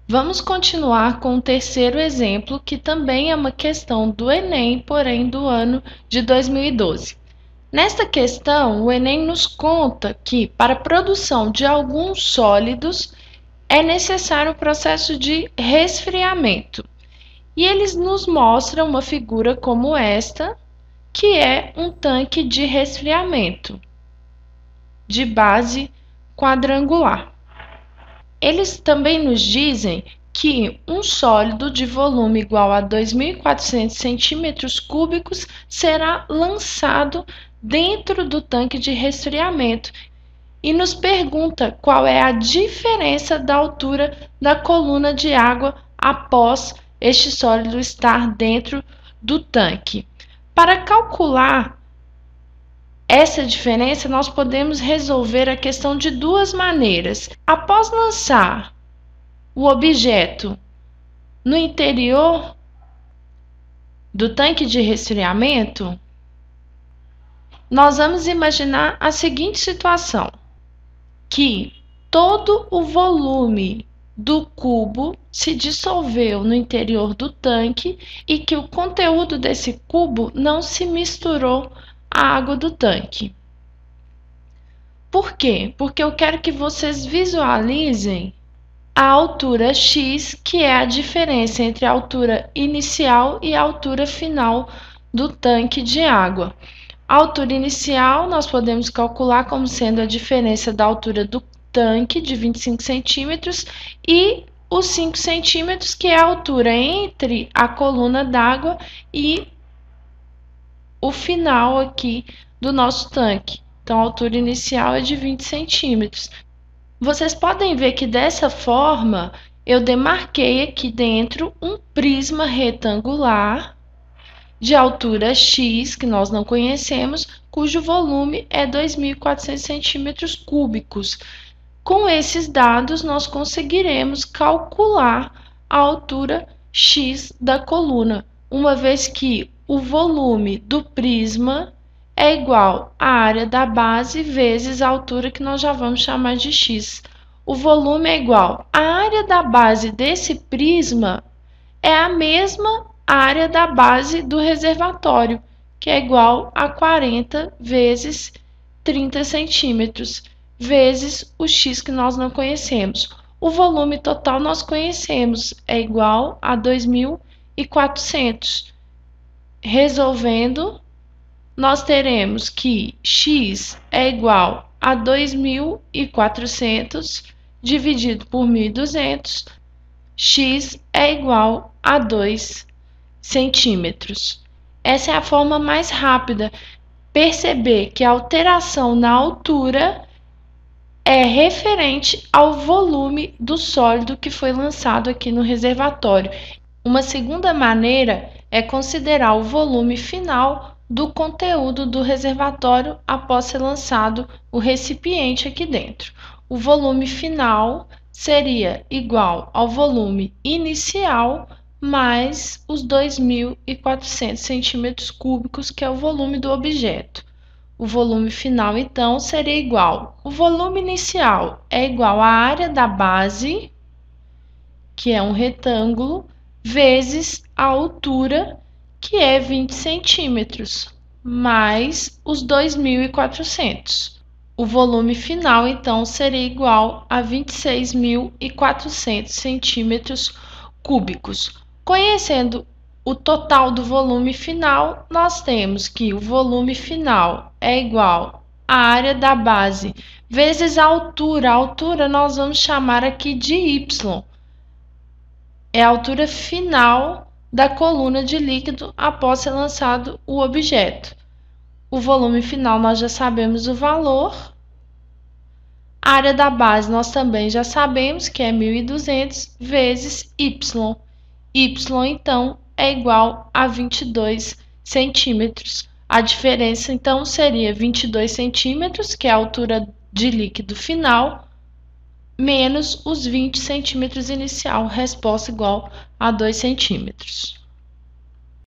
Vamos continuar com o terceiro exemplo, que também é uma questão do Enem, porém do ano de 2012. Nesta questão, o Enem nos conta que, para a produção de alguns sólidos, é necessário o processo de resfriamento. E eles nos mostram uma figura como esta, que é um tanque de resfriamento de base quadrangular. Eles também nos dizem que um sólido de volume igual a 2.400 centímetros cúbicos será lançado dentro do tanque de resfriamento e nos pergunta qual é a diferença da altura da coluna de água após este sólido estar dentro do tanque. Para calcular essa diferença, nós podemos resolver a questão de duas maneiras. Após lançar o objeto no interior do tanque de resfriamento, nós vamos imaginar a seguinte situação, que todo o volume do cubo se dissolveu no interior do tanque e que o conteúdo desse cubo não se misturou à água do tanque. Por quê? Porque eu quero que vocês visualizem a altura x, que é a diferença entre a altura inicial e a altura final do tanque de água. A altura inicial nós podemos calcular como sendo a diferença da altura do tanque de 25 centímetros e os 5 centímetros, que é a altura entre a coluna d'água e o final aqui do nosso tanque. Então, a altura inicial é de 20 centímetros. Vocês podem ver que dessa forma eu demarquei aqui dentro um prisma retangular de altura x, que nós não conhecemos, cujo volume é 2.400 centímetros cúbicos. Com esses dados, nós conseguiremos calcular a altura x da coluna, uma vez que o volume do prisma é igual à área da base vezes a altura, que nós já vamos chamar de x. O volume é igual à área da base desse prisma, é a mesma área da base do reservatório, que é igual a 40 vezes 30 centímetros, vezes o x que nós não conhecemos. O volume total nós conhecemos, é igual a 2.400. Resolvendo, nós teremos que x é igual a 2.400 dividido por 1.200, x é igual a 2 centímetros. Essa é a forma mais rápida. Perceber que a alteração na altura é referente ao volume do sólido que foi lançado aqui no reservatório. Uma segunda maneira é considerar o volume final do conteúdo do reservatório após ser lançado o recipiente aqui dentro. O volume final seria igual ao volume inicial mais os 2.400 centímetros cúbicos, que é o volume do objeto. O volume final, então, seria igual. O volume inicial é igual à área da base, que é um retângulo, vezes a altura, que é 20 centímetros, mais os 2.400. O volume final, então, seria igual a 26.400 centímetros cúbicos. Conhecendo o total do volume final, nós temos que o volume final é igual à área da base vezes a altura. A altura nós vamos chamar aqui de y. É a altura final da coluna de líquido após ser lançado o objeto. O volume final nós já sabemos o valor. A área da base nós também já sabemos que é 1.200 vezes y. Y, então, é igual a 22 centímetros. A diferença, então, seria 22 centímetros, que é a altura de líquido final, menos os 20 centímetros inicial, resposta igual a 2 centímetros.